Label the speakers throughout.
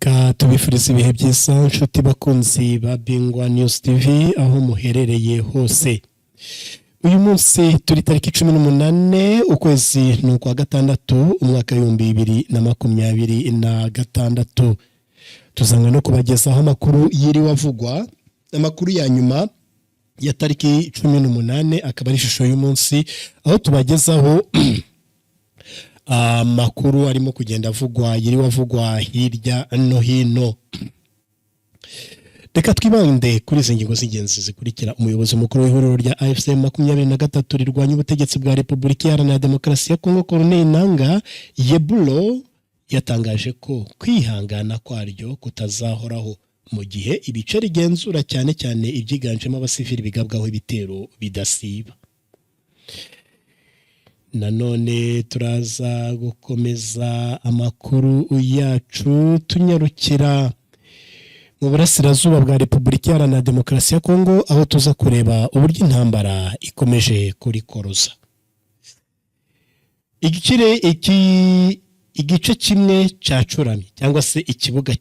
Speaker 1: reka tubifurize ibihe byiza nshuti bakunzi ba Bingwa News TV aho muherereye hose. Uyu munsi turi tariki 18 ukwezi n'ukwa gatandatu umwaka w'2026. Tuzanywe no kubagezaho amakuru yiriwe avugwa, amakuru ya nyuma ya tariki 18 akaba ari ishusho y'umunsi aho tubagezaho amakuru arimo kugenda avugwa yiriwe avugwa hirya no hino. Reka twibande kuri izi ngingo z'ingenzi zikurikira. Umuyobozi mukuru w'ihuriro rya AFC 23 rirwanya ubutegetsi bwa Repubulika Iharanira Demokarasi ya Kongo Corneille Nangaa Yebulo yatangaje ko kwihangana kwaryo kutazahoraho mu gihe ibice rigenzura cyane cyane ibyiganjemo abasivili bigabwaho ibitero bidasiba. Nanone turaza gukomeza amakuru yacu tunyarukira mu burasirazuba bwa Repubulika Iharanira Demokarasi ya Kongo aho tuza kureba uburyo intambara ikomeje kurikoroza. Igice kimwe cyacuramye cyangwa se ikibuga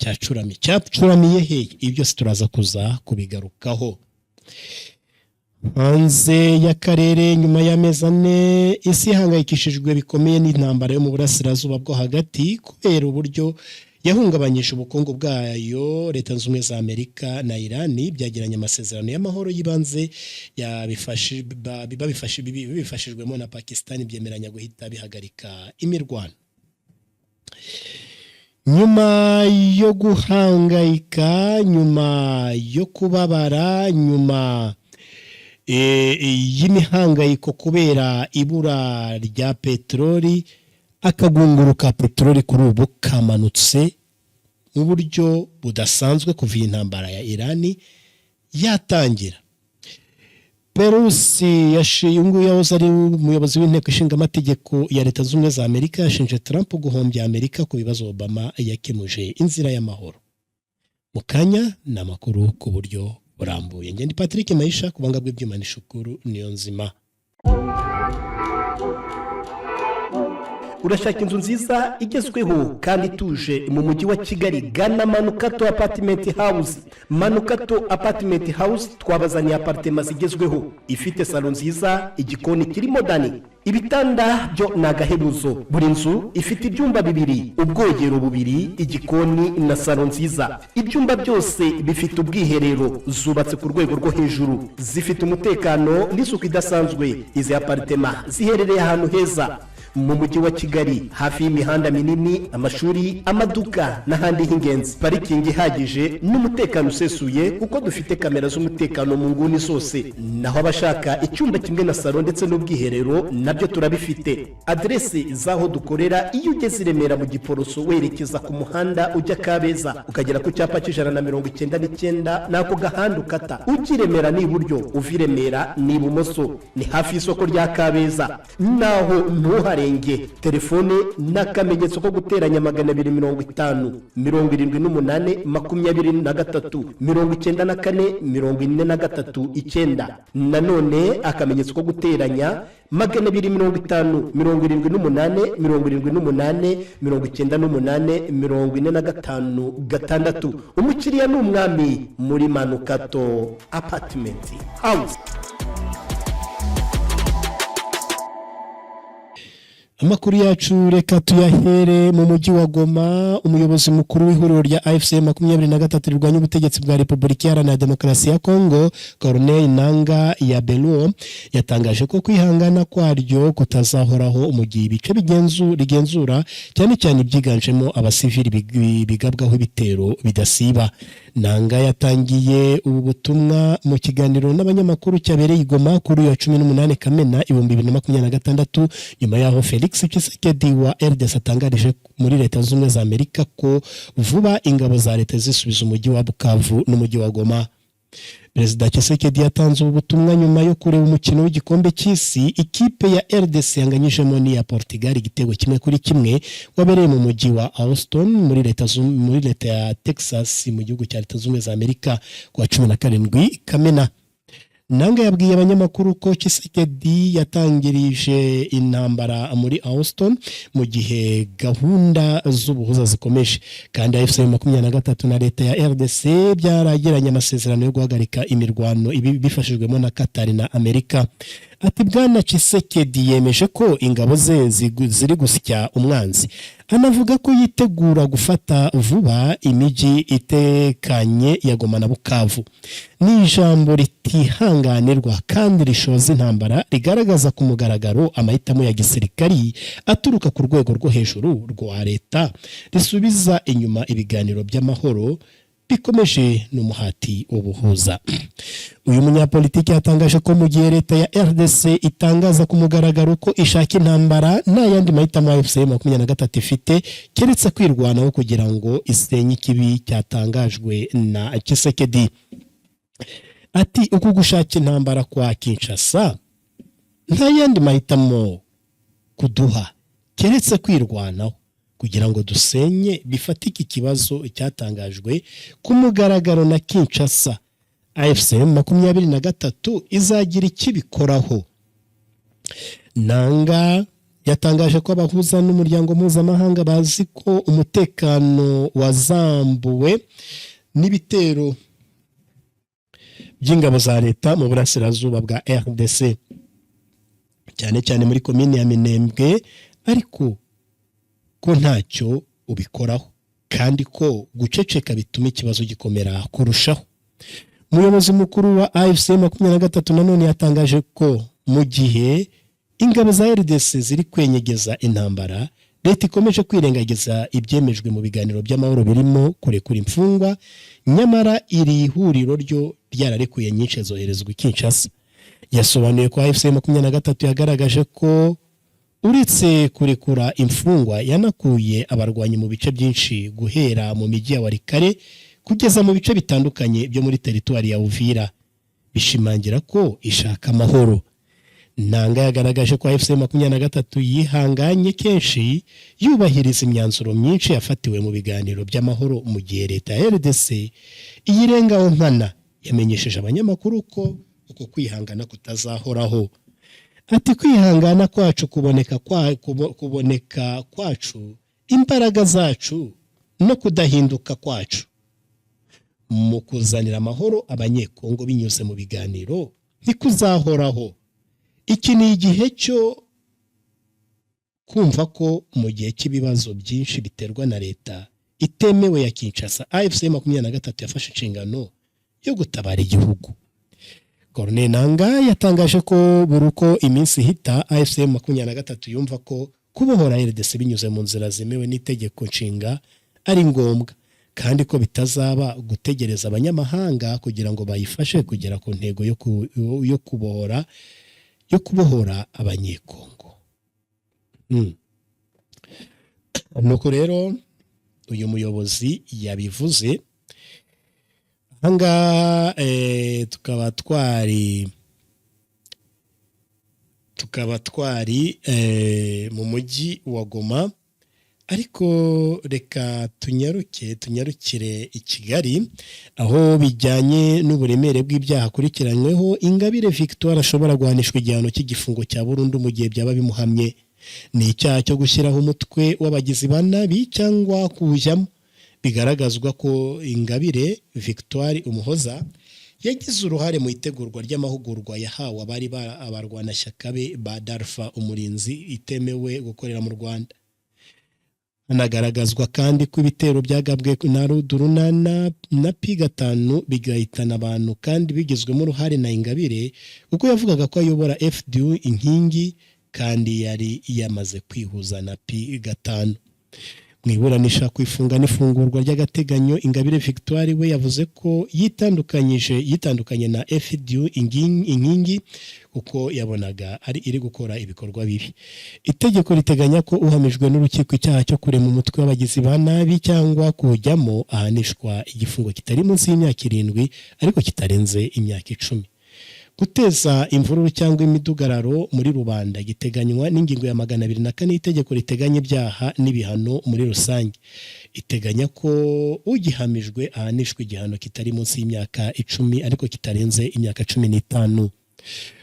Speaker 1: cyacuramiye he, ibyo turaza kuza kubigarukaho. Hanze y'akarere nyuma y'amezi 4 isi ihangayikishijwe bikomeye n'intambara yo mu burasirazuba bwo hagati kubera uburyo yahungabanyije ubukungu bwayo. Leta Zunze Ubumwe za Amerika na Iran byagiranye amasezerano y'amahoro yibanze bifashijwemo na Pakistan byemeranya guhita bihagarika imirwano. Nyuma yo guhangayika, nyuma yo kubabara, nyuma y'imihangayiko kubera ibura rya peteroli, akagunguru ka peteroli kuri ubu kamanutse mu buryo budasanzwe kuva intambara ya Iran yatangira. Perusi yahoze ari umuyobozi w'inteko ishinga amategeko ya Leta Zunze Ubumwe za Amerika yashinje Trump guhombya Amerika ku bibazo Obama yakemuje inzira y'amahoro. Mukanya na makuru ku buryo burambuye. Ngende Patrick Maisha kubanga bw'ibyuma n'ishukuru niyo nzima.
Speaker 2: Urashaka inzu nziza igezweho kandi ituje mu mujyi wa Kigali, gana Manukato Apartment House. Manukato Apartment House twabazaniye apartment zigezweho, ifite salon nziza, igikoni kiri modani, ibitanda byo nagahebuzo. Buri nzu ifite ibyumba bibiri, ubwogero bubiri, igikoni na salon nziza. Ibyumba byose bifite ubwiherero, zubatse ku rwego rwo hejuru, zifite umutekano n'isuku idasanzwe. Izi apartment ziherereye ahantu heza mu mujyi wa Kigali, hafi y'imihanda minini, amashuri, amaduka n'ahandi h'ingenzi. Parikingi ihagije n'umutekano usesuye kuko dufite kamera z'umutekano mu nguni zose. Naho abashaka icyumba kimwe na salon ndetse n'ubwiherero nabyo turabifite. Adresse zaho dukorera iyo ugeze i Remera mu Giporoso werekeza ku muhanda ujya Kabeza ukagera ku cyapa c'199 nako gahanda ukata ujya i Remera ni iburyo, uva i Remera ni ibumoso, ni hafi y'isoko rya Kabeza. Naho ntuharenge. Telefone n'akamenyetso ko guteranya 250 78 23 94 9. Nanone akamenyetso ko guteranya 250 78 45 Umukiriya n'umwami muri Manukato Apartment House.
Speaker 1: Amakuru yacu reka tuyahere mu mujyi wa Goma. Umuyobozi mukuru w'ihuriro rya AFC 23 rirwanya ubutegetsi bwa Repubulika Iharanira Demokarasi ya Kongo Corneille Nangaa Yebulo yatangaje ko kwihangana kwaryo kutazahoraho mu gihe ibice rigenzura cyane cyane ibyiganjemo abasivili bigabwaho ibitero bidasiba. Nangaa yatangiye ubu butumwa mu kiganiro n'abanyamakuru cyabereye i Goma kuri ya 18 Kamena 2026 nyuma yaho Felix Tshisekedi wa RDC atangarije muri Leta Zunze Ubumwe za Amerika ko vuba ingabo za leta zisubiza umujyi wa Bukavu n'umujyi wa Goma. Perezida Tshisekedi yatanze ubu butumwa nyuma yo kureba umukino w'igikombe cy'isi ikipe ya RDC yanganyijemo n'iya Portugal igitego 1-1 wabereye mu mujyi wa Austin muri leta ya Texas mu gihugu cya Leta Zunze Ubumwe za Amerika ku wa 17 Kamena. Nanga yabwiye abanyamakuru ko Tshisekedi yatangirije intambara muri Houston mu gihe gahunda z'ubuhuza zikomeje, kandi AFC 23 na leta ya RDC byaragiranye amasezerano yo guhagarika imirwano ibi bifashijwemo na Qatar na Amerika. Ati Bwana Tshisekedi yemeje ko ingabo ze ziri gusya umwanzi, anavuga ko yitegura gufata vuba imijyi itekanye ya Goma na Bukavu. Ni ijambo ritihanganirwa kandi rishoza intambara, rigaragaza ku mugaragaro amahitamo ya gisirikari aturuka ku rwego rwo hejuru rwa leta, risubiza inyuma ibiganiro by'amahoro bikomeje n'umuhati ubuhuza. Uyu munyapolitiki yatangaje ko mu gihe leta ya RDC itangaza ku mugaragaro ko ishaka intambara, nta yandi mahitamo AFC 23 ifite keretse kwirwanaho kugira ngo isenye ikibi cyatangajwe na Tshisekedi. Ati uku gushaka intambara kwa Kinshasa nta yandi mahitamo kuduha keretse kwirwanaho kugira ngo dusenye bifatike ikibazo cyatangajwe ku mugaragaro na Kinshasa. AFC 23 izagira ikibikoraho. Nanga yatangaje ko abahuza n'umuryango mpuzamahanga bazi ko umutekano wazambuwe n'ibitero by'ingabo za leta mu burasirazuba bwa RDC, cyane cyane muri komine ya Minembwe, ariko ko ntacyo ubikoraho kandi ko guceceka bituma ikibazo gikomera kurushaho. Umuyobozi mukuru wa AFC 23 nanone yatangaje ko mu gihe ingabo za RDC ziri kwenyegeza intambara, leta ikomeje kwirengagiza ibyemejwe mu biganiro by'amahoro birimo kurekura imfungwa, nyamara iri huriro ryo ryararekuye nyinshi zoherezwa Kinshasa. Yasobanuye ko AFC 23 yagaragaje ko uretse kurekura imfungwa yanakuye abarwanyi mu bice byinshi guhera mu mijyi ya Walikale kugeza mu bice bitandukanye byo muri teritwari ya Uvira, bishimangira ko ishaka amahoro. Nanga yagaragaje ko AFC 23 yihanganye kenshi yubahiriza imyanzuro myinshi yafatiwe mu biganiro by'amahoro, mu gihe leta ya RDC iyirengaho nkana. Yamenyesheje abanyamakuru ko uko kwihangana kutazahoraho. Ati kwihangana kwacu kuboneka kwacu, imbaraga zacu no kudahinduka kwacu mu kuzanira amahoro abanyekongo binyuze mu biganiro ntikuzahoraho. Iki ni igihe cyo kumva ko mu gihe cy'ibibazo byinshi biterwa na leta itemewe ya Kinshasa, AFC 23 yafashe inshingano yo gutabara igihugu. Corneille Nangaa yatangaje ko buruko iminsi hita AFC 23 yumva ko kubohora RDC binyuze mu nzira zemewe n'itegeko nshinga ari ngombwa, kandi ko bitazaba gutegereza abanyamahanga kugira ngo bayifashe kugera ku ntego yo kubohora abanyekongo. Nuko rero uyu muyobozi yabivuze. Hanga tukaba twari mu mujyi wa Goma, ariko reka tunyarukire i Kigali, aho bijyanye n'uburemere bw'ibyaha akurikiranyweho Ingabire Victoire ashobora guhanishwa igihano cy'igifungo cya burundu mu gihe byaba bimuhamye. Ni icyaha cyo gushyiraho umutwe w'abagizi ba nabi cyangwa kuwujyamo. Bigaragazwa ko Ingabire Victoire Umuhoza yagize uruhare mu itegurwa ry'amahugurwa yahawe abari abarwanashyaka be ba Darfa umurinzi itemewe gukorera mu Rwanda. Hanagaragazwa kandi ko ibitero byagabwe na Rudurunana na P5 bigahitana abantu kandi bigizwemo uruhare na Ingabire, kuko yavugaga ko ayobora FDU inkingi kandi yari yamaze kwihuza na P5. Mu iburanisha ku ifunga n'ifungurwa ry'agateganyo, Ingabire Victoire we yavuze ko yitandukanye na FDU inkingi kuko yabonaga ari iri gukora ibikorwa bibi. Itegeko riteganya ko uhamijwe n'urukiko icyaha cyo kurema umutwe w'abagizi ba nabi cyangwa kujyamo ahanishwa igifungo kitari munsi y'imyaka 7 ariko kitarenze imyaka 10. guteza imvururu cyangwa imidugararo muri rubanda giteganywa n'ingingo ya 204 itegeko riteganya ibyaha n'ibihano muri rusange. Iteganya ko ugihamijwe ahanishwa igihano kitari munsi y'imyaka 10 ariko kitarenze imyaka 15.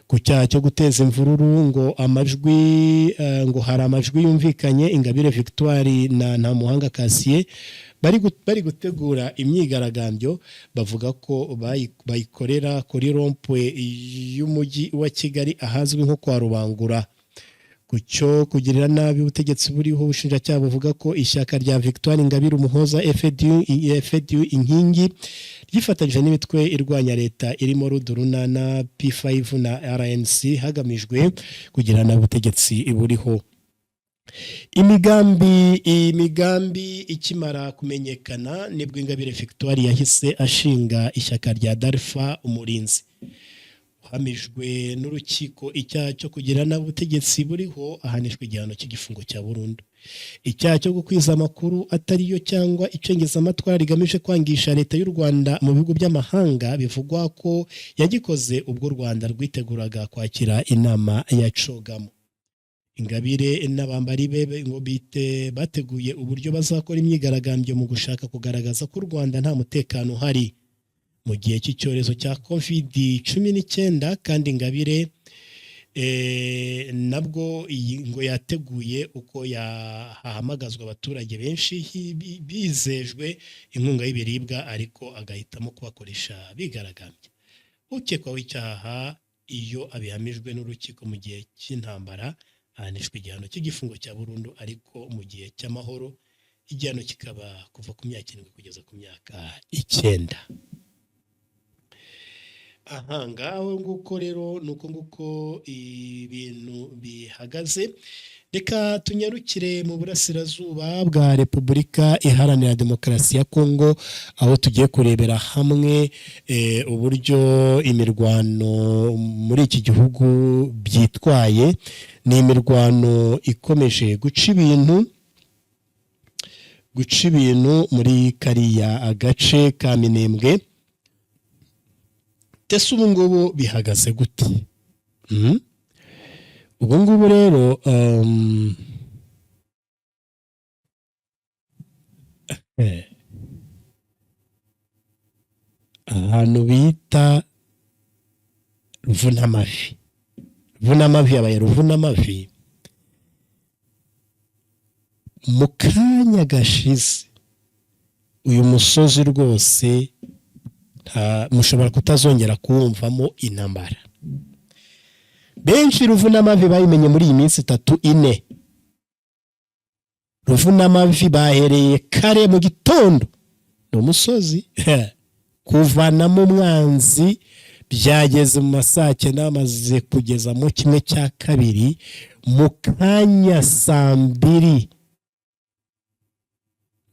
Speaker 1: Ku cyaha cyo guteza imvururu ngo hari amajwi yumvikanye Ingabire Victoire na Ntamuhanga Cassier bari gutegura imyigaragambyo bavuga ko bayikorera kuri rompwe y'umujyi wa Kigali ahazwi nko kwa Rubangura. Kucyo kugirira nabi ubutegetsi buriho ubushinjacyaha buvuga ko ishyaka rya Victoire Ingabire Umuhoza FDU inkingi ryifatanyije n'imitwe irwanya leta irimo Rudurunana P5 na RNC hagamijwe kugirira nabi ubutegetsi buriho. Imigambi ikimara kumenyekana nibwo Ingabire Victoire yahise ashinga ishyaka rya Darfa Umurinzi. Uhamijwe n'urukiko icyaha cyo kugira nabi ubutegetsi buriho ahanishwa igihano cy'igifungo cya burundu. Icyaha cyo gukwiza amakuru atariyo cyangwa icengezamatwara rigamije kwangisha leta y'u Rwanda mu bihugu by'amahanga bivugwa ko yagikoze ubwo u Rwanda rwiteguraga kwakira inama ya Cogamo. Ingabire n'abambari be ngo bateguye uburyo bazakora imyigaragambyo mu gushaka kugaragaza ko u Rwanda nta mutekano uhari mu gihe cy'icyorezo cya COVID-19 kandi Ingabire nabwo ngo yateguye uko yahamagazwa abaturage benshi bizejwe inkunga y'ibiribwa ariko agahitamo kubakoresha bigaragambye. Ukekwaho icyaha iyo abihamijwe n'urukiko mu gihe cy'intambara ahanishwa igihano cy'igifungo cya burundu ariko mu gihe cy'amahoro igihano kikaba kuva ku myaka 7 kugeza ku myaka 9. Aha ngaho nguko rero nuko nguko ibintu bihagaze. Reka tunyarukire mu burasirazuba bwa Repubulika Iharanira Demokarasi ya Kongo aho tugiye kurebera hamwe uburyo imirwano muri iki gihugu byitwaye. Ni imirwano ikomeje guca ibintu muri kariya agace ka Minembwe. Tese ubu ngubu bihagaze gute? Ubu ngubu rero ahantu bita Ruvunamavi yabaye Ruvunamavi mu kanya gashize. Uyu musozi rwose mushobora kutazongera kuwumvamo intambara. Benshi Ruvunamavi bayimenye muri iyi minsi 3-4. Ruvunamavi bahereye kare mu gitondo no musozi kuvanamo umwanzi byageze mu masake namaze kugeza mu 1/2 mu kanya 2:00.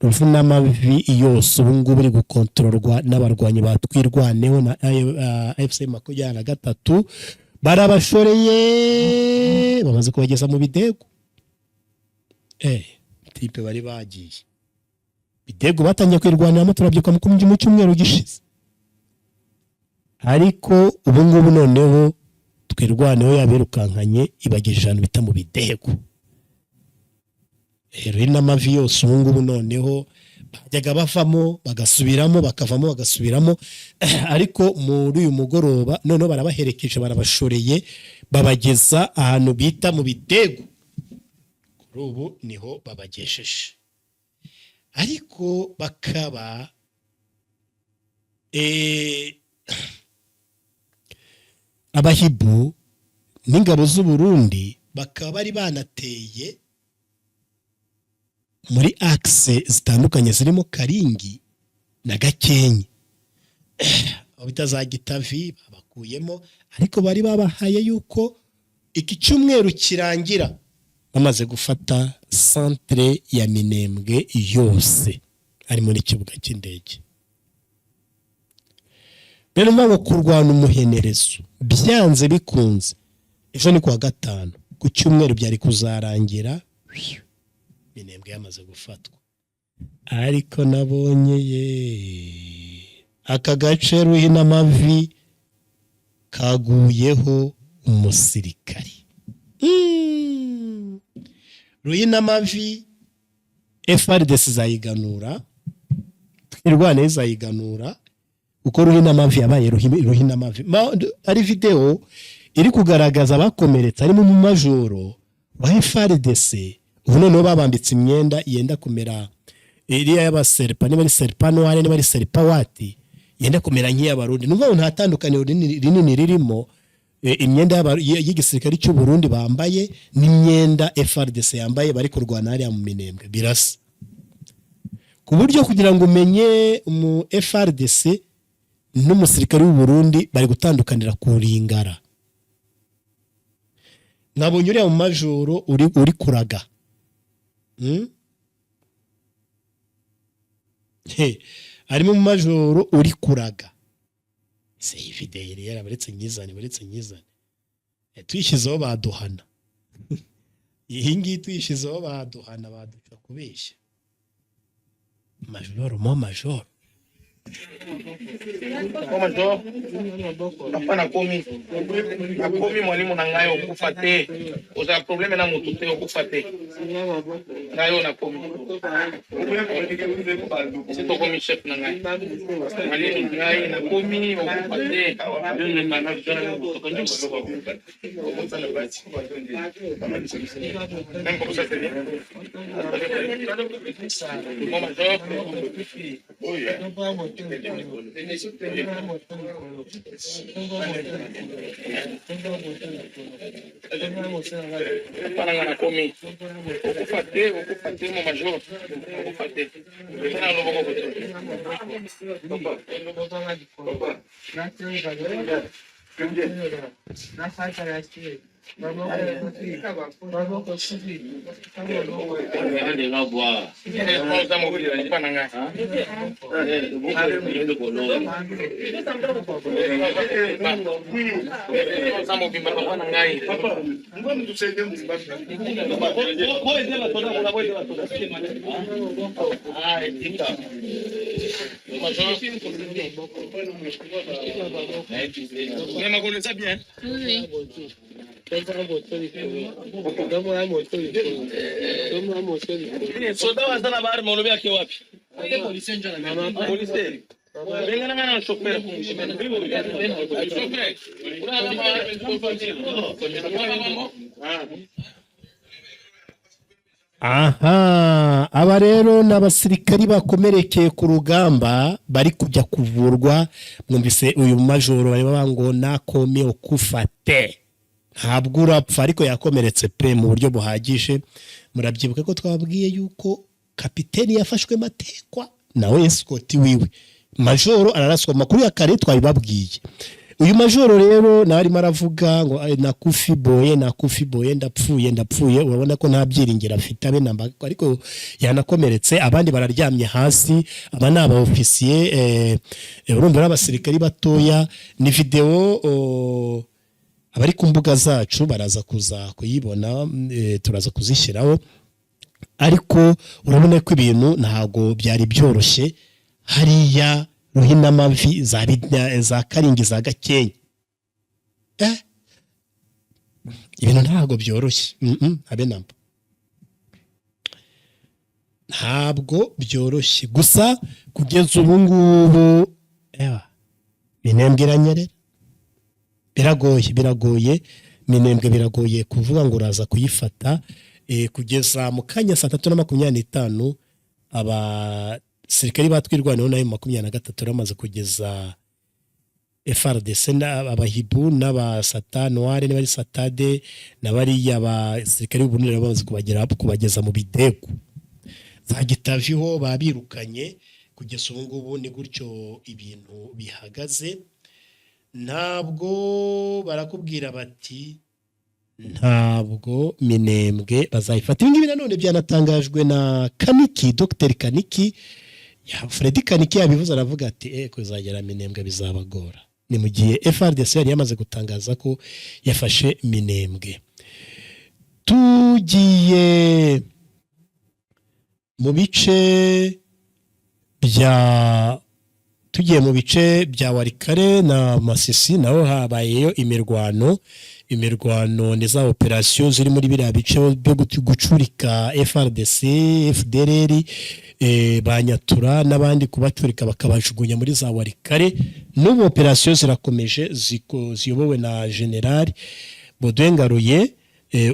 Speaker 1: Ruvunamavi yose ubu ngubu iri gukontororwa n'abarwanyi batwirwaneho na AFC 23 barabashoreye bamaze kubageza mu Bidego. Tipe bari bagiye Bidego batangiye kwirwaniramo turabyuka mu cyumweru gishize, ariko ubu ngubu noneho twirwaneho yabirukankanye ibagejeje ahantu bita mu Bidego. Ruvunamavi yose ubu ngubu noneho bajyaga bavamo bagasubiramo bakavamo bagasubiramo, ariko muri uyu mugoroba noneho barabaherekeje barabashoreye babageza ahantu bita mu Bidego. Kuri ubu niho babagesheje, ariko bakaba abahibu n'ingabo z'u Burundi bakaba bari banateye muri axe zitandukanye zirimo Karingi na Gakenke, aho bitaza Gitavi babakuyemo, ariko bari babahaye yuko iki cyumweru kirangira bamaze gufata centre ya Minembwe yose ari muri kibuga cy'indege. Rero mbango kurwana umuhenerezo byanze bikunze ejo ni kuwa gatanu, ku cyumweru byari kuzarangira Minembwe yamaze gufatwa. Ariko nabonye aka gace Ruvunamavi kaguyeho umusirikari. Ruhinamavi FRDC zayiganura, twirwane zayiganura uko Ruhinamavi yabaye Ruhinamavi. Ari video iri kugaragaza abakomeretse harimo mu majoro wa FRDC, ubu noneho babambitse imyenda yenda kumera iriya y'abaserpa, niba ari serpa noire niba ari serpa wati, yenda kumera nk'iy'abarundi. Nubwo nta tandukaniro rinini ririmo imyenda y'igisirikare cy'u Burundi bambaye n'imyenda FRDC yambaye bari kurwana hariya mu Minembwe birasa, ku buryo kugira ngo umenye mu FRDC n'umusirikare w'u Burundi bari gutandukanira ku ringara. Nabonye uriya mu majoro uri kuraga harimo mu majoro uri kuraga. Se video yera baretse nyizane tuyishizeho baduhana iyi ngiyi tuyishizeho baduhana baduca kubeshya majoro majoro
Speaker 3: Hapana komi mwalimu na ngayo okufa te. Oza probleme na mutu te okufa te. Ngayo na komi. Sito komi chef na ngayo. Mwalimu na ngayo na komi okufa te. Yunge na navijana kutoka njuko. Même comme ça c'est bien. Mon major. Oh yeah. Panangana komi okufate mo major okufate tena lobo soda wazana bahari maulubi yake wapi? Polisi. Venga na chauffeur.
Speaker 1: Aha, aba rero n'abasirikari bakomerekeye ku rugamba bari kujya kuvurwa. Mwumvise uyu majoro bari babango nakome okufate, ntabwo urapfa ariko yakomeretse pe mu buryo buhagije. Murabyibuka ko twabwiye yuko kapiteni yafashwe matekwa nawe escort wiwe. Majoro araraswa, makuru ya kare twabibabwiye. Uyu majoro rero narimo aravuga ngo nakufi boye ndapfuye. Urabona ko nta byiringiro afite abe namba, ariko yanakomeretse. Abandi bararyamye hasi, aba ni aba officier urumva n'abasirikari batoya. Ni video abari ku mbuga zacu baraza kuza kuyibona, turaza kuzishyiraho. Ariko urabona ko ibintu ntago byari byoroshye hariya Ruhinamavi za Karingi za Gakenke. Ibintu ntago byoroshye habe namba, ntabwo byoroshye. Gusa kugeza ubu ngubu Minembwe iranyerera, biragoye Minembwe biragoye kuvuga ngo uraza kuyifata. Kugeza mu kanya 3:25 abasirikari batwirwanaho nayo 23 ramaze kugeza FRDC n'abahibu n'abasata noire n'abari satade n'abari abasirikari b'Uburundi bamaze kubageza mu bidego za Gitaviho babirukanye. Kugeza ubu ngubu ni gutyo ibintu bihagaze. Ntabwo barakubwira bati ntabwo Minembwe bazayifata. Ibingibi nanone byanatangajwe na Kaniki, Dr Kaniki, Freddy Kaniki yabivuze, aravuga ati kuzagera Minembwe bizabagora. Ni mu gihe FRDC yari yamaze gutangaza ko yafashe Minembwe. Tugiye mu bice bya tugiye mu bice bya Warikare na Masisi naho habayeyo imirwano ni za operasiyo ziri muri biriya bice byo gucurika FRDC, FDLR, banyatura n'abandi kubaturika bakabajugunya muri za Warikare. N'ubu operasiyo zirakomeje ziyobowe na General Baudouin Ngaruye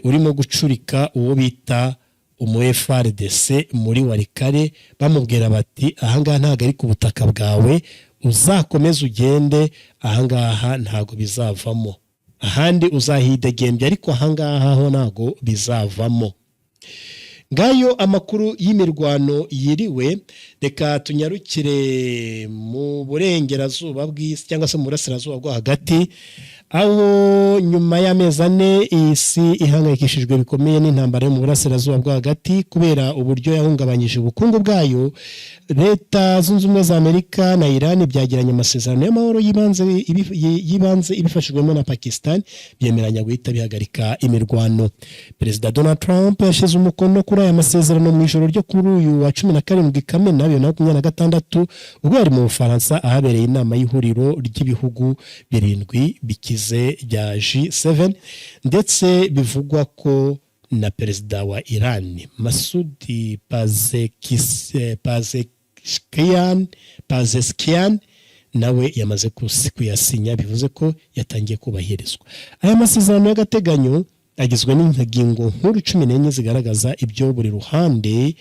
Speaker 1: urimo gucurika uwo bita umu FRDC muri Warikare, bamubwira bati ahangaha ntago ari ku butaka bwawe, uzakomeza ugende, ahangaha ntago bizavamo, ahandi uzahidegembya, ariko ahangaha ho ntago bizavamo. Ngayo amakuru y'imirwano yiriwe. Reka tunyarukire mu burengerazuba bw'isi cyangwa se mu burasirazuba bwo hagati, aho nyuma y'amezi 4 isi ihangayikishijwe bikomeye n'intambara yo mu burasirazuba bwo hagati kubera uburyo yahungabanyije ubukungu bwayo. Leta zunze ubumwe za Amerika na Iran byagiranye amasezerano y'amahoro yibanze ibifashijwemo na Pakistan, byemeranya guhita bihagarika imirwano. Perezida Donald Trump yashize umukono kuri aya masezerano mu ijoro ryo kuri uyu wa 17 Kamena 2026 ubwo yari mu Bufaransa ahabereye inama y'ihuriro ry'ibihugu birindwi bikize bya G7, ndetse bivugwa ko na perezida wa Iran Masoud Pezeshkian nawe yamaze kuyasinya, bivuze ko yatangiye kubahirizwa. Aya masezerano y'agateganyo agizwe n'ingingo nkuru 14 zigaragaza ibyo buri ruhande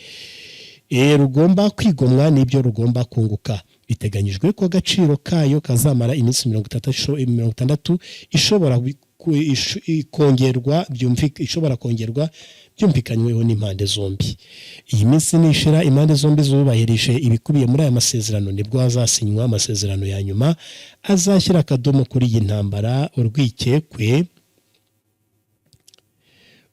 Speaker 1: rugomba kwigomwa n'ibyo rugomba kunguka. Biteganyijwe ko agaciro kayo kazamara iminsi 60 ishobora kongerwa byumvikanyweho n'impande zombi. Iyi minsi nishira impande zombi zubahirije ibikubiye muri aya masezerano, nibwo hazasinywa amasezerano ya nyuma azashyira akadomo kuri iyi ntambara.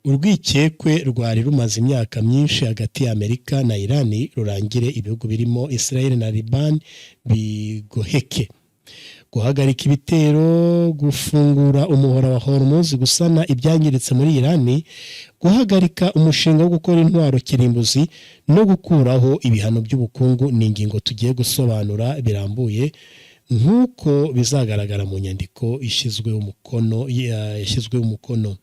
Speaker 1: Urwikekwe rwari rumaze imyaka myinshi hagati ya Amerika na Iran rurangire, ibihugu birimo Israel na Liban bigoheke. Guhagarika ibitero, gufungura umuhora wa Hormuz, gusana ibyangiritse muri Iran, guhagarika umushinga wo gukora intwaro kirimbuzi no gukuraho ibihano by'ubukungu ni ingingo tugiye gusobanura birambuye nk'uko bizagaragara mu nyandiko yashyizweho umukono.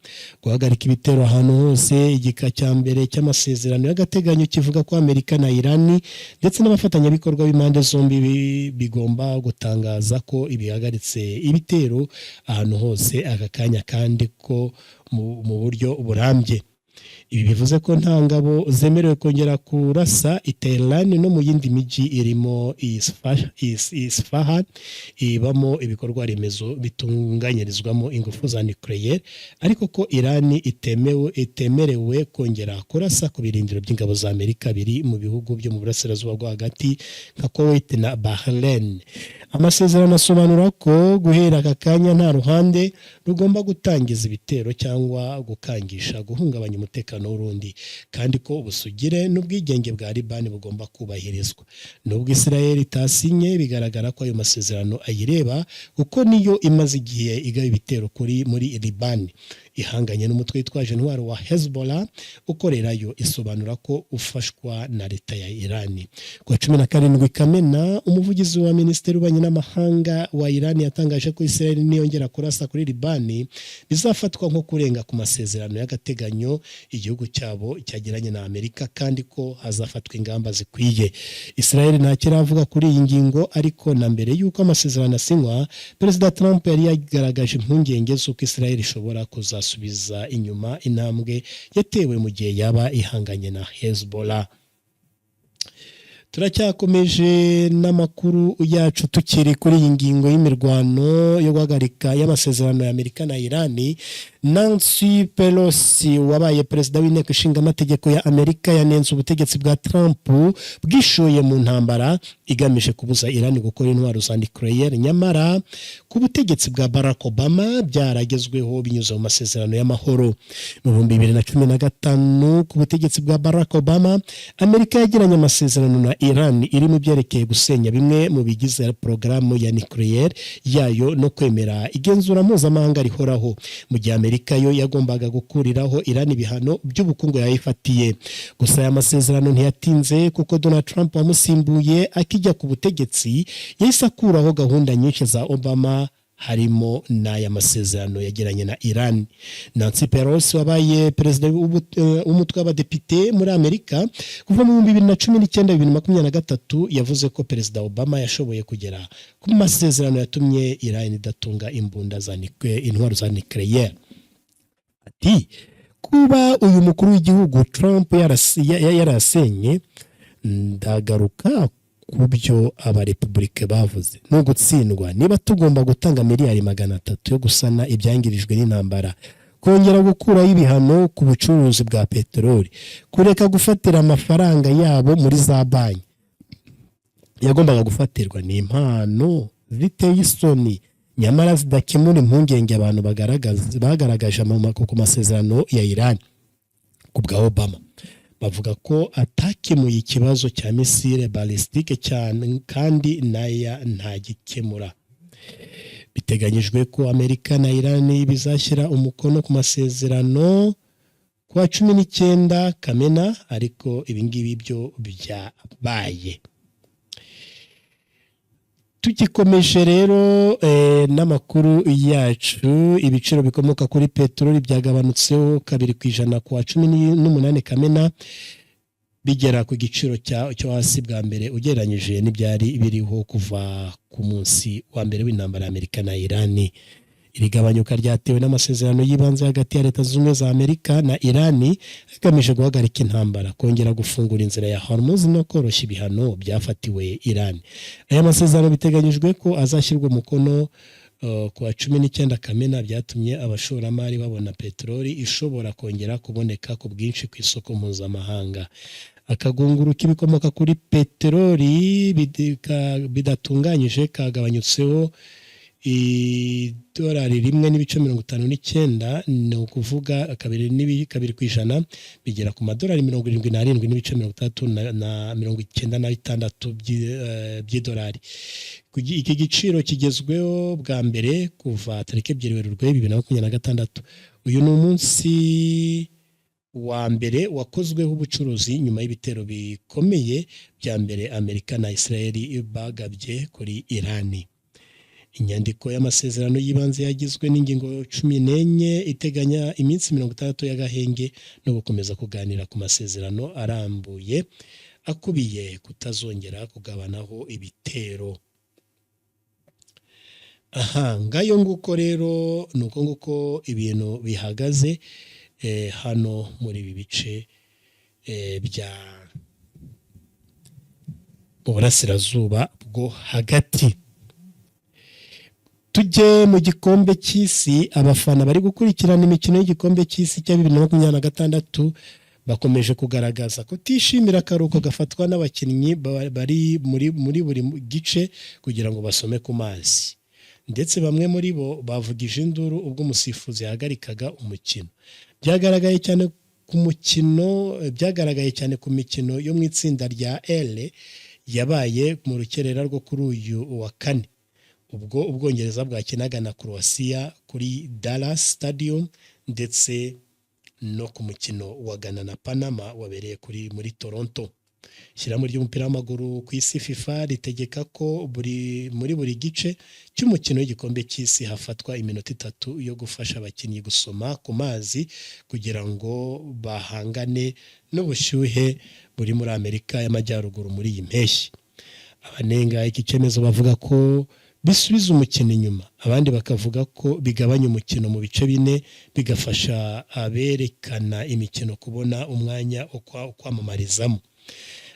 Speaker 1: Guhagarika ibitero ahantu hose. Igika cya mbere cy'amasezerano y'agateganyo kivuga ko Amerika na Iran ndetse n'abafatanyabikorwa b'impande zombi bigomba gutangaza ko ibihagaritse ibitero ahantu hose aka kanya, kandi ko mu buryo burambye. Ibi bivuze ko nta ngabo zemerewe kongera kurasa i Tehran no mu yindi miji irimo Isfahan ibamo ibikorwa remezo bitunganyirizwamo ingufu za nucleaire, ariko ko Iran itemerewe kongera kurasa ku birindiro by'ingabo za Amerika biri mu bihugu byo mu burasirazuba bwo hagati nka Kuwait na Bahrain. Amasezerano asobanura ko guhera aka kanya nta ruhande rugomba gutangiza ibitero cyangwa gukangisha guhungabanya umutekano w'urundi, kandi ko ubusugire n'ubwigenge bwa Liban bugomba kubahirizwa. Nubwo Israel itasinye, bigaragara ko ayo masezerano ayireba kuko niyo imaze igihe igaba ibitero muri Liban, ihanganye n'umutwe witwaje intwaro wa Hezbollah ukorerayo. Isobanura ko ufashwa na leta ya Iran. Ku 17 Kamena umuvugizi wa Minisiteri y'Ububanyi n'Amahanga wa Iran yatangaje ko Israel niyongera kurasa kuri Liban bizafatwa nko kurenga ku masezerano y'agateganyo igihugu cyabo cyagiranye na Amerika, kandi ko hazafatwa ingamba zikwiye. Israel nta kiravuga kuri iyi ngingo, ariko na mbere y'uko amasezerano asinywa, Perezida Trump yari yagaragaje impungenge z'uko Israel ishobora kuzasubiza inyuma intambwe yatewe mu gihe yaba ihanganye na Hezbollah. Turacyakomeje n'amakuru yacu tukiri kuri iyi ngingo y'imirwano yo guhagarika y'amasezerano ya Amerika na Iran. Nancy Pelosi wabaye perezida w'inteko ishinga amategeko ya Amerika yanenze ubutegetsi bwa Trump bwishoye mu ntambara igamije kubuza Iran gukora intwaro za nucleaire, nyamara ku butegetsi bwa Barack Obama byaragezweho binyuze mu masezerano y'amahoro. Mu 2015 ku butegetsi bwa Barack Obama, Amerika yagiranye amasezerano na Iran iri mu byerekeye gusenya bimwe mu bigize porogaramu ya nucleaire yayo no kwemera igenzura mpuzamahanga rihoraho, mu gihe Amerika yo yagombaga gukuriraho Iran ibihano by'ubukungu yayifatiye. Gusa aya masezerano ntiyatinze kuko Donald Trump wamusimbuye akijya ku butegetsi yahise akuraho gahunda nyinshi za Obama, harimo n'aya masezerano yagiranye na Iran. Nancy Pelosi wabaye perezida w'umutwe w'abadepite muri Amerika kuva mu 2019-2023 yavuze ko perezida Obama yashoboye kugera ku masezerano yatumye Iran idatunga imbunda za intwaro za nucleaire. Ati kuba uyu mukuru w'igihugu Trump yarasenye, ndagaruka ku byo abarepublike bavuze no gutsindwa, niba tugomba gutanga miliyari 300 yo gusana ibyangirijwe n'intambara, kongera gukuraho ibihano ku bucuruzi bwa peteroli, kureka gufatira amafaranga yabo muri za banki yagombaga gufatirwa, ni impano ziteye isoni nyamara zidakemura impungenge abantu bagaragaje ku masezerano ya Iran. Ku bwa Obama bavuga ko atakemuye ikibazo cya misile balistike cyane kandi naya ntagikemura. Biteganyijwe ko Amerika na Iran bizashyira umukono ku masezerano kwa 19 Kamena, ariko ibingibi byo byabaye. Tugikomeje rero n'amakuru yacu, ibiciro bikomoka kuri peteroli byagabanutseho 2% kwa 18 Kamena, bigera ku giciro cyo hasi bwa mbere ugereranyije n'ibyari biriho kuva ku munsi wa mbere w'intambara Amerika na Iran. Iri gabanyuka ryatewe n'amasezerano y'ibanze hagati ya Leta Zunze Ubumwe za Amerika na Iran agamije guhagarika intambara, kongera gufungura inzira ya Hormuz no koroshya ibihano byafatiwe Iran. Aya masezerano biteganyijwe ko azashyirwa umukono ku wa 19 Kamena, byatumye abashoramari babona peteroli ishobora kongera kuboneka ku bwinshi ku isoko mpuzamahanga. Akagunguru k'ibikomoka kuri peteroli bidatunganyije kagabanyutseho $1.59, ni ukuvuga 2% bigera ku madolari 77.36 by'idolari. Iki giciro kigezweho bwa mbere kuva tariki 2 Werurwe 2026. Uyu ni umunsi wa mbere wakozweho ubucuruzi nyuma y'ibitero bikomeye bya mbere Amerika na Israel bagabye kuri Iran. Inyandiko y'amasezerano y'ibanze yagizwe n'ingingo 14 iteganya iminsi 60 y'agahenge no gukomeza kuganira ku masezerano arambuye akubiye kutazongera kugabanaho ibitero. Ngayo nguko rero nuko nguko ibintu bihagaze hano muri ibi bice bya Burasirazuba bwo hagati. Tujye mu gikombe cy'isi, abafana bari gukurikirana imikino y'igikombe cy'isi cya 2026 bakomeje kugaragaza kutishimira akaruhuko gafatwa n'abakinnyi bari muri buri gice kugira ngo basome ku mazi, ndetse bamwe muri bo bavugije induru ubwo umusifuzi yahagarikaga umukino. Byagaragaye cyane ku mikino yo mu itsinda rya L yabaye mu rukerera rwo kuri uyu wa kane, ubwo Ubwongereza bwakinaga na Croatia kuri Dallas Stadium, ndetse no ku mukino wa Ghana na Panama wabereye muri Toronto. Ishyirahamwe ry'umupira w'amaguru ku isi FIFA ritegeka ko muri buri gice cy'umukino w'igikombe cy'isi hafatwa iminota 3 yo gufasha abakinnyi gusoma ku mazi kugira ngo bahangane n'ubushyuhe buri muri Amerika y'Amajyaruguru muri iyi mpeshyi. Abanenga iki cyemezo bavuga ko bisubiza umukino inyuma, abandi bakavuga ko bigabanya umukino mu bice 4 bigafasha aberekana imikino kubona umwanya wo kwamamarizamo.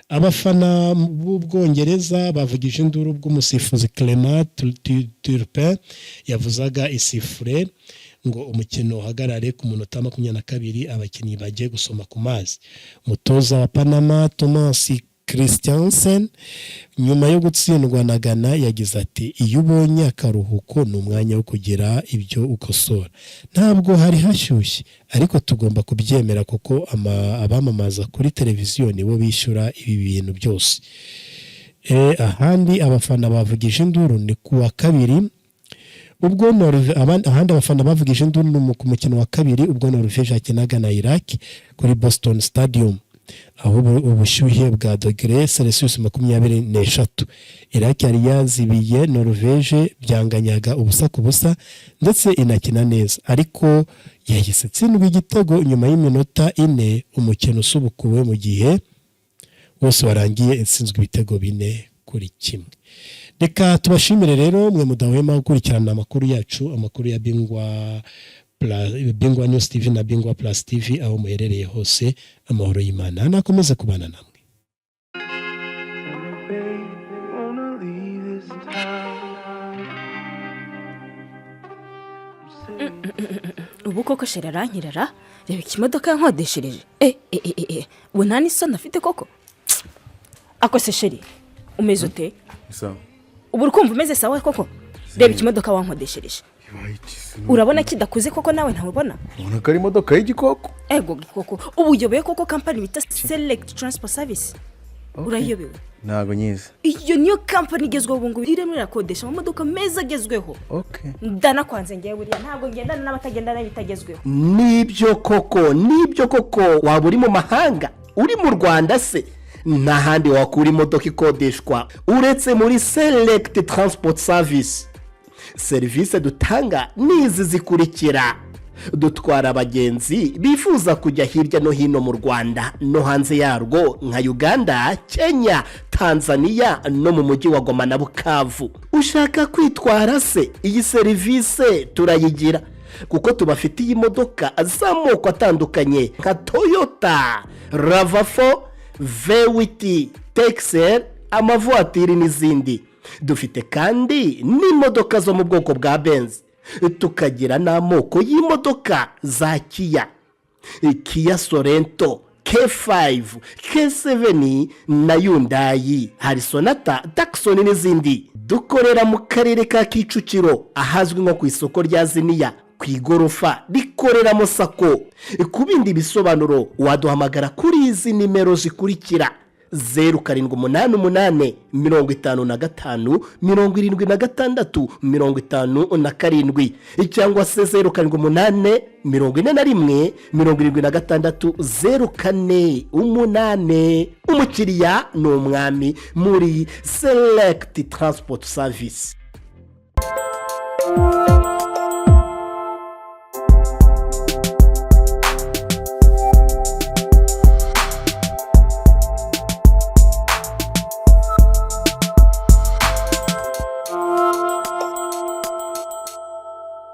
Speaker 1: Abafana b'Ubwongereza bavugije induru bw'umusifuzi Clement Turpin yavuzaga isifure ngo umukino uhagarare ku munota 22 abakinnyi bagiye gusoma ku mazi. Umutoza wa Panama Thomas Christiansen nyuma yo gutsindwa na Ghana yagize ati iyo ubonye akaruhuko ni umwanya wo kugira ibyo ukosora ntabwo hari hashyushye ariko tugomba kubyemera kuko abamamaza kuri televiziyo nibo bishyura ibi bintu byose. Ahandi abafana bavugije induru ni kuwa kabiri ubwo ahandi abafana bavugije induru ku mukino wa kabiri ubwo Norvège yakinaga na Iraq kuri Boston Stadium aho ubushyuhe bwa dogere Celsius 23 Iraq yari yazibiye Norvège byanganyaga ubusa ku busa ndetse inakina neza ariko yahise tsindwa igitego nyuma y'iminota 4 umukino usubukuwe mu gihe wose warangiye itsinzwe ibitego 4-1. Reka tubashimire rero mwe mudahwema gukurikirana amakuru yacu amakuru ya Bingwa News TV na Bingwa Plus TV aho muherereye hose amahoro y'Imana nakomeze kubana namwe.
Speaker 4: Ubu koko sherara nkirara reba ikimodoka yankodeshereje ubu nta n'isoni afite koko ako se sheri umeze ute
Speaker 5: sawa
Speaker 4: ubu urukumva umeze sawa koko reba ikimodoka wankodeshereje urabona kidakuze koko nawe ntabona
Speaker 5: ubona ko ari imodoka y'igikoko
Speaker 4: ego koko ubu uyoboye koko company bita Select Transport Service urayobewe
Speaker 5: ntago nyiza
Speaker 4: iyo niyo company igezweho ubu ngubu iremera irakodesha amamodoka meza agezweho ndana kwanze ngiye buriya ntabwo ngendana n'abatagendana bitagezweho
Speaker 2: nibyo koko waba uri mu mahanga uri mu Rwanda se nta handi wakura imodoka ikodeshwa uretse muri Select Transport Service. Serivisi dutanga nizi zikurikira: dutwara abagenzi bifuza kujya hirya no hino mu Rwanda no hanze yarwo nka Uganda, Kenya, Tanzania no mu mujyi wa Goma na Bukavu. Ushaka kwitwara se iyi serivisi turayigira kuko tubafitiye imodoka z'amoko atandukanye nka Toyota, RAV4, V8, Texel, amavuatiri n'izindi. Dufite kandi n'imodoka zo mu bwoko bwa Benz. Tukagira n'amoko y'imodoka za Kia Sorento, K5, K7 na Hyundai, hari Sonata, Tucson n'izindi. Dukorera mu karere ka Kicukiro ahazwi nko ku isoko rya Ziniya ku igorofa rikoreramo Sako. Ku bindi bisobanuro waduhamagara kuri izi nimero zikurikira: 0788 55 76 57 cyangwa se 0788 41 76 04 umukiriya ni umwami muri Select Transport Service.